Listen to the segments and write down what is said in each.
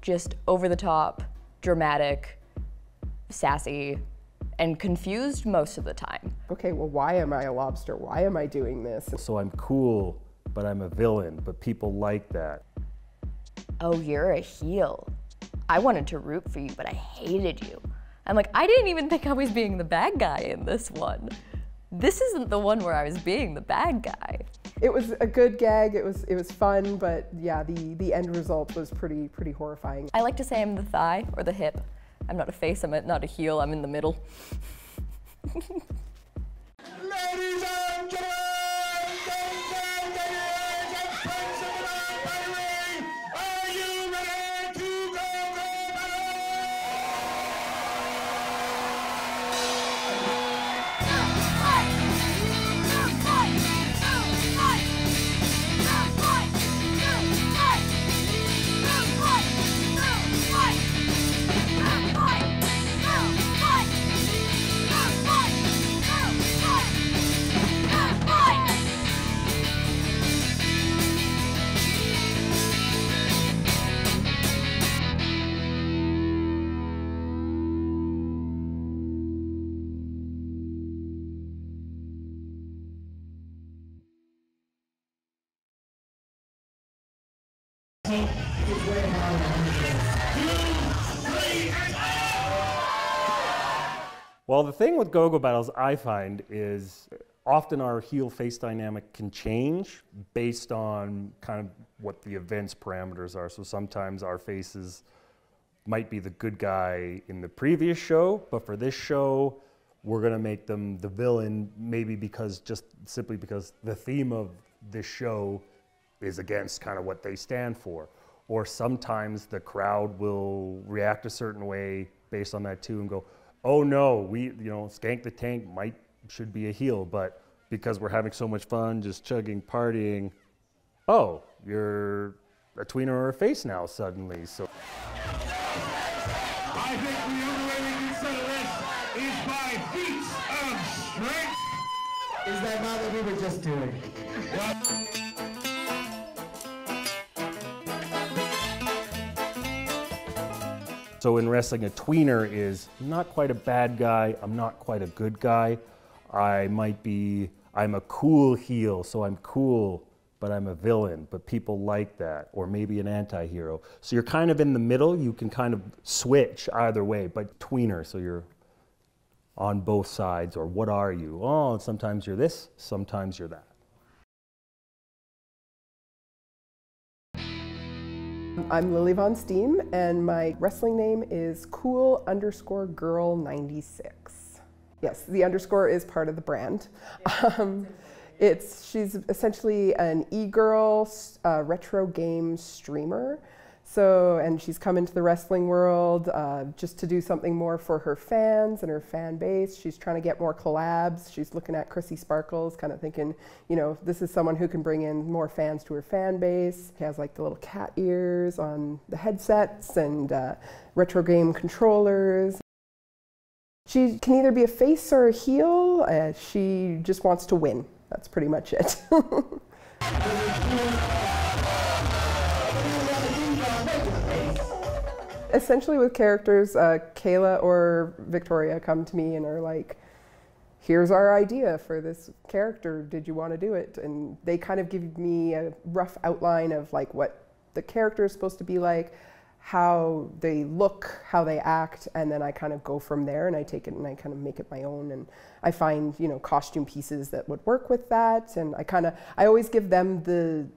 just over the top, dramatic, sassy, and confused most of the time. Okay, well, why am I a lobster? Why am I doing this? So I'm cool, but I'm a villain, but people like that. Oh, you're a heel. I wanted to root for you, but I hated you. I'm like, I didn't even think I was being the bad guy in this one. This isn't the one where I was being the bad guy. It was a good gag, it was fun, but yeah, the end result was pretty horrifying. I like to say I'm the thigh or the hip. I'm not a face, I'm not a heel, I'm in the middle. Ladies and gentlemen, are you ready to go Well, the thing with GoGo Battles I find is often our heel-face dynamic can change based on kind of what the event's parameters are. So sometimes our faces might be the good guy in the previous show, but for this show, we're gonna make them the villain, maybe because simply because the theme of this show is against kind of what they stand for. Or sometimes the crowd will react a certain way based on that too and go, oh no, Skank the Tank should be a heel, but because we're having so much fun, just chugging, partying, oh, you're a tweener or a face now suddenly. So I think the only way we can settle this is by feats of strength. Is that not what we were just doing? So in wrestling, a tweener is not quite a bad guy, I'm not quite a good guy. I'm a cool heel, so I'm cool, but I'm a villain, but people like that, or maybe an anti-hero. So you're kind of in the middle, you can kind of switch either way, but tweener, so you're on both sides, or what are you? Oh, sometimes you're this, sometimes you're that. I'm Lily Von Steam, and my wrestling name is cool_girl96. Yes, the underscore is part of the brand. She's essentially an e-girl retro game streamer. And she's come into the wrestling world just to do something more for her fans and her fan base. She's trying to get more collabs. She's looking at Chrissy Sparkles, kind of thinking, this is someone who can bring in more fans to her fan base. She has like the little cat ears on the headsets and retro game controllers. She can either be a face or a heel. She just wants to win. That's pretty much it. Essentially with characters, Kayla or Victoria come to me and are like, here's our idea for this character, did you want to do it? And they kind of give me a rough outline of like what the character is supposed to be like, how they look, how they act, and then I kind of go from there and I take it and I kind of make it my own, and I find, costume pieces that would work with that, and I always give them the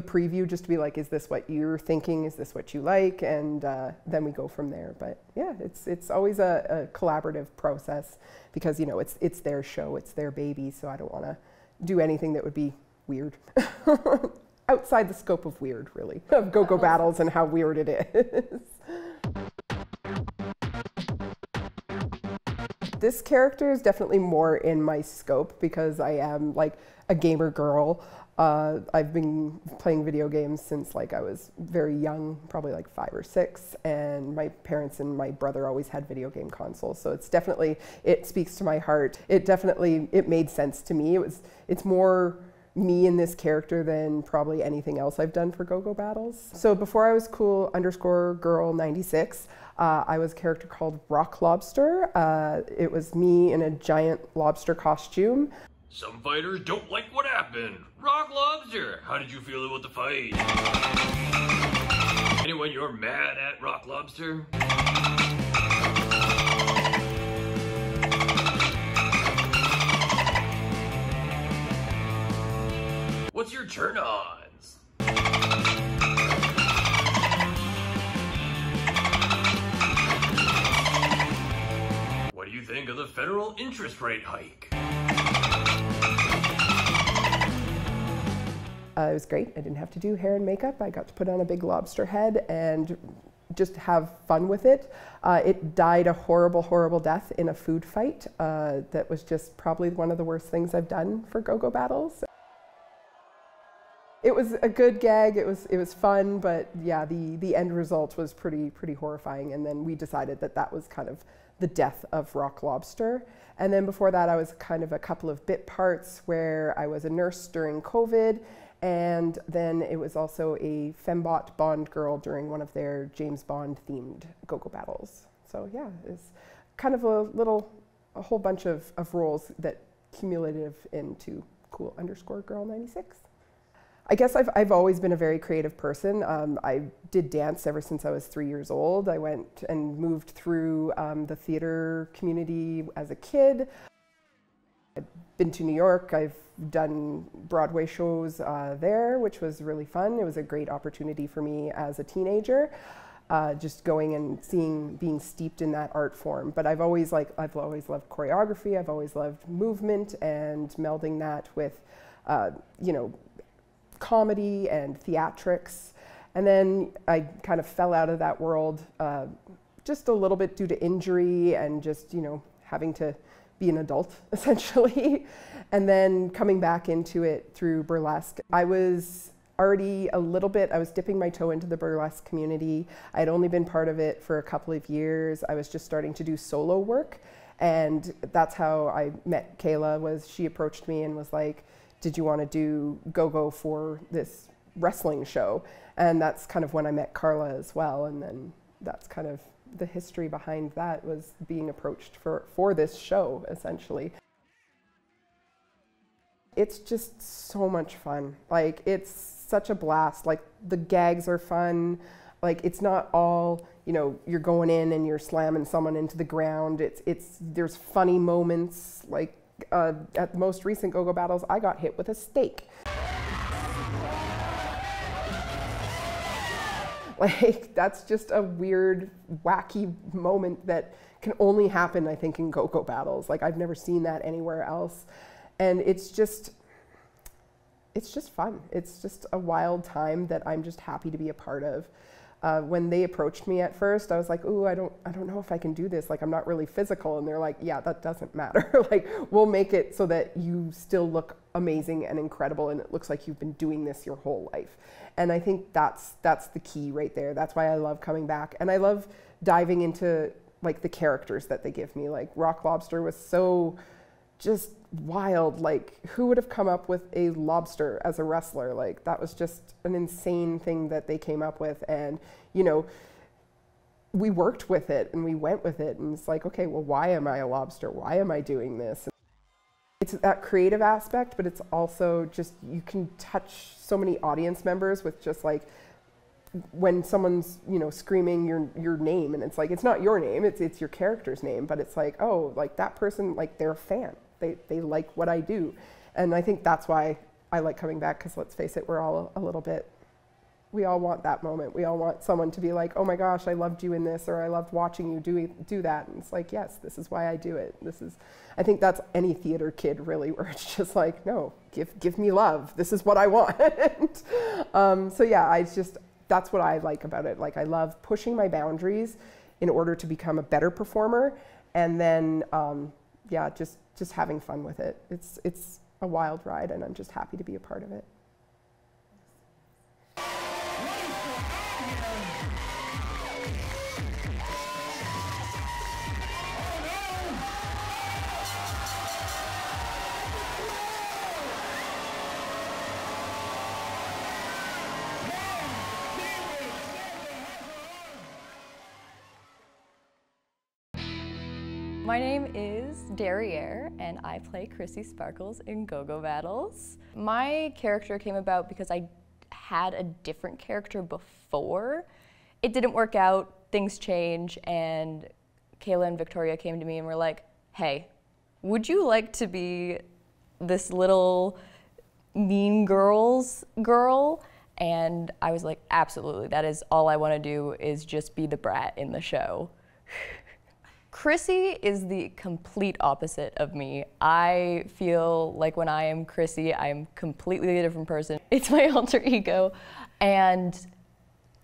preview just to be like, is this what you're thinking? Is this what you like? And then we go from there. But yeah, it's always a collaborative process because, it's their show, it's their baby, so I don't want to do anything that would be weird. Outside the scope of weird, really, of GoGo Battles and how weird it is. This character is definitely more in my scope because I am like a gamer girl. I've been playing video games since like I was very young, probably like 5 or 6, and my parents and my brother always had video game consoles, so it speaks to my heart. It made sense to me. It's more me in this character than probably anything else I've done for GoGo Battles. So before I was cool_girl96, I was a character called Rock Lobster. It was me in a giant lobster costume. Some fighters don't like what happened. Rock Lobster, how did you feel about the fight? Anyone you're mad at, Rock Lobster? What's your turn-ons? What do you think of the federal interest rate hike? It was great. I didn't have to do hair and makeup. I got to put on a big lobster head and just have fun with it. It died a horrible, horrible death in a food fight. That was just probably one of the worst things I've done for GoGo Battles. It was a good gag. It was fun, but yeah, the end result was pretty horrifying. And then we decided that that was kind of the death of Rock Lobster. And then before that, I was kind of a couple of bit parts where I was a nurse during COVID. And then it was also a fembot Bond girl during one of their James Bond themed GoGo Battles. So yeah, it's kind of a whole bunch of roles that cumulative into cool_girl96. I guess I've always been a very creative person. I did dance ever since I was 3 years old. I went and moved through the theater community as a kid. I've been to New York. I've done Broadway shows there, which was really fun. It was a great opportunity for me as a teenager, just going and being steeped in that art form. But I've always loved choreography. I've always loved movement and melding that with, you know, comedy and theatrics. And then I kind of fell out of that world just a little bit due to injury and just, you know, having to be an adult essentially. And then coming back into it through burlesque. I was already I was dipping my toe into the burlesque community. I had only been part of it for a couple of years. I was just starting to do solo work. And that's how I met Kayla. She approached me and was like, did you want to do GoGo for this wrestling show? And that's kind of when I met Carla as well. And then that's kind of the history behind that, was being approached for this show, essentially. It's just so much fun. Like, it's such a blast. Like, the gags are fun. Like, it's not all, you know, you're going in and you're slamming someone into the ground. There's funny moments. Like, at the most recent GoGo Battles, I got hit with a steak. Like, that's just a weird, wacky moment that can only happen, I think, in GoGo Battles. Like, I've never seen that anywhere else. And it's just fun. It's just a wild time that I'm just happy to be a part of. When they approached me at first, I was like, ooh, I don't know if I can do this. Like, I'm not really physical. And they're like, yeah, that doesn't matter. Like, we'll make it so that you still look amazing and incredible, and it looks like you've been doing this your whole life. And I think that's the key right there. That's why I love coming back. And I love diving into, like, the characters that they give me. Like, Rock Lobster was so just wild. Like, who would have come up with a lobster as a wrestler? Like, that was just an insane thing that they came up with. And, you know, we worked with it and we went with it. And it's like, okay, well, why am I a lobster? Why am I doing this? It's that creative aspect, but it's also just, you can touch so many audience members with just, like, when someone's, you know, screaming your name, and it's like, it's not your name, it's your character's name, but it's like, oh, like, that person, like, they're a fan. They like what I do. And I think that's why I like coming back, because let's face it, we're all a little bit, we all want that moment. We all want someone to be like, oh my gosh, I loved you in this, or I loved watching you do that. And it's like, yes, this is why I do it. I think that's any theater kid, really, where it's just like, no, give me love. This is what I want. So yeah, that's what I like about it. Like, I love pushing my boundaries in order to become a better performer. And then, yeah, just having fun with it. It's a wild ride, and I'm just happy to be a part of it. My name is Derriere, and I play Chrissy Sparkles in GoGo Battles. My character came about because I had a different character before. It didn't work out, things change, and Kayla and Victoria came to me and were like, hey, would you like to be this little mean girls girl? And I was like, absolutely, that is all I want to do, is just be the brat in the show. Chrissy is the complete opposite of me. I feel like when I am Chrissy, I am completely a different person. It's my alter ego. And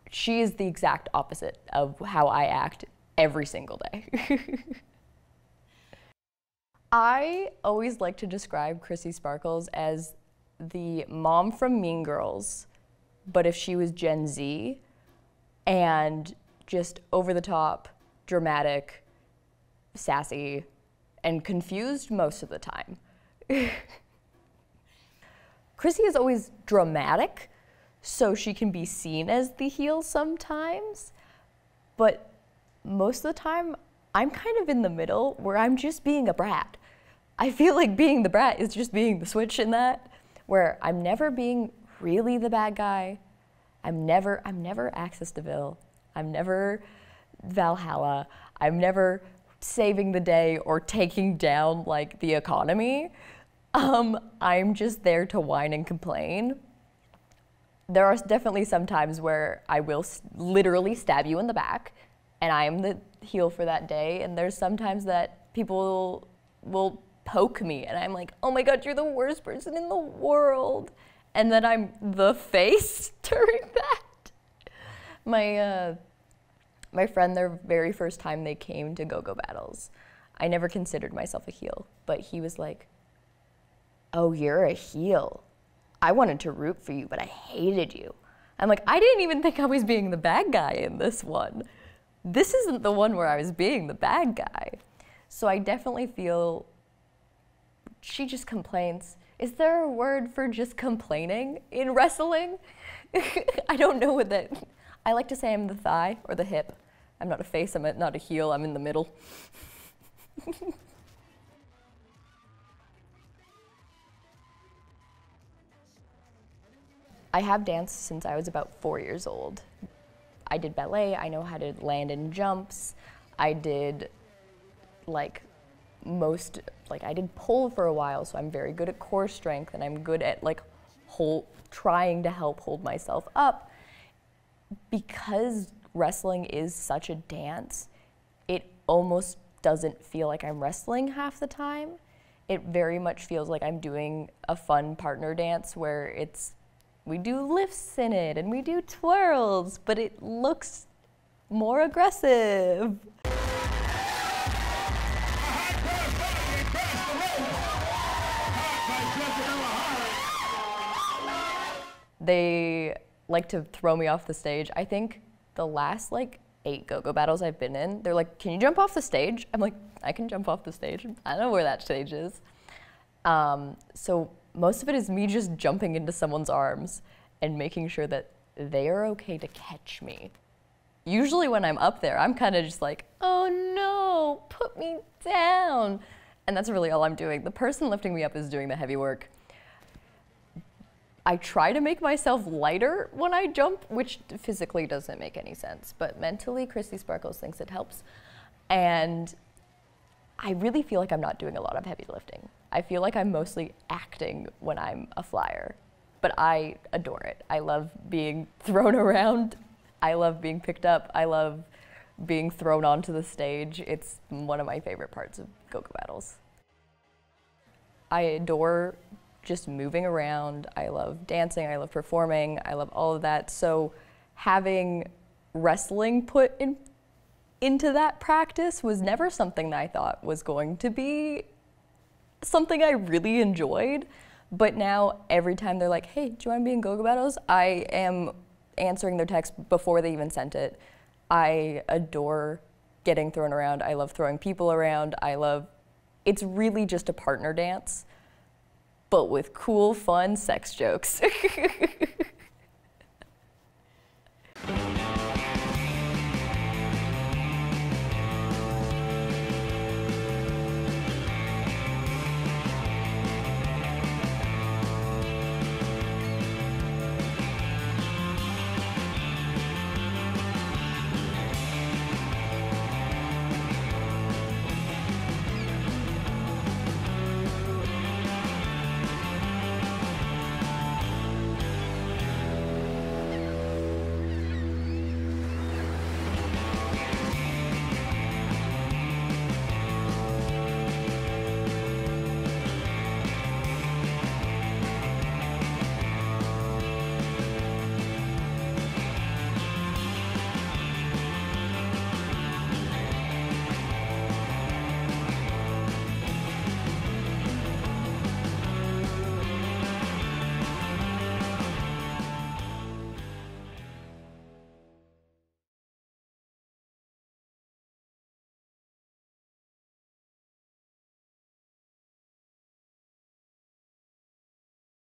she is the exact opposite of how I act every single day. I always like to describe Chrissy Sparkles as the mom from Mean Girls, but if she was Gen Z, and just over the top, dramatic, sassy, and confused most of the time. Chrissy is always dramatic, so she can be seen as the heel sometimes, but most of the time, I'm kind of in the middle where I'm just being a brat. I feel like being the brat is just being the switch in that, where I'm never being really the bad guy. I'm never Axis DeVille. I'm never Valhalla. I'm never saving the day or taking down like the economy. I'm just there to whine and complain. There are definitely some times where I will literally stab you in the back, and I am the heel for that day. And there's sometimes that people will poke me, and I'm like, oh my God, you're the worst person in the world. And then I'm the face during that. My friend, their very first time they came to GoGo Battles, I never considered myself a heel, but he was like, oh, you're a heel. I wanted to root for you, but I hated you. I'm like, I didn't even think I was being the bad guy in this one. This isn't the one where I was being the bad guy. So I definitely feel she just complains. Is there a word for just complaining in wrestling? I don't know what that, I like to say I'm the thigh or the hip. I'm not a face, I'm not a heel, I'm in the middle. I have danced since I was about 4 years old. I did ballet, I know how to land in jumps. I did I did pole for a while, so I'm very good at core strength, and I'm good at trying to help hold myself up. Because wrestling is such a dance, it almost doesn't feel like I'm wrestling half the time. It very much feels like I'm doing a fun partner dance where we do lifts in it and we do twirls, but it looks more aggressive. They like to throw me off the stage. I think the last 8 GoGo Battles I've been in, they're like, can you jump off the stage? I'm like, I can jump off the stage. I know where that stage is. So most of it is me just jumping into someone's arms and making sure that they are okay to catch me. Usually when I'm up there, I'm kind of just like, oh no, put me down. And that's really all I'm doing. The person lifting me up is doing the heavy work. I try to make myself lighter when I jump, which physically doesn't make any sense, but mentally, Chrissy Sparkles thinks it helps. And I really feel like I'm not doing a lot of heavy lifting. I feel like I'm mostly acting when I'm a flyer, but I adore it. I love being thrown around. I love being picked up. I love being thrown onto the stage. It's one of my favorite parts of GoGo Battles. I adore just moving around. I love dancing, I love performing, I love all of that. So having wrestling put into that practice was never something that I thought was going to be something I really enjoyed. But now every time they're like, hey, do you want to be in GoGo Battles? I am answering their text before they even sent it. I adore getting thrown around. I love throwing people around. It's really just a partner dance, but with cool, fun sex jokes.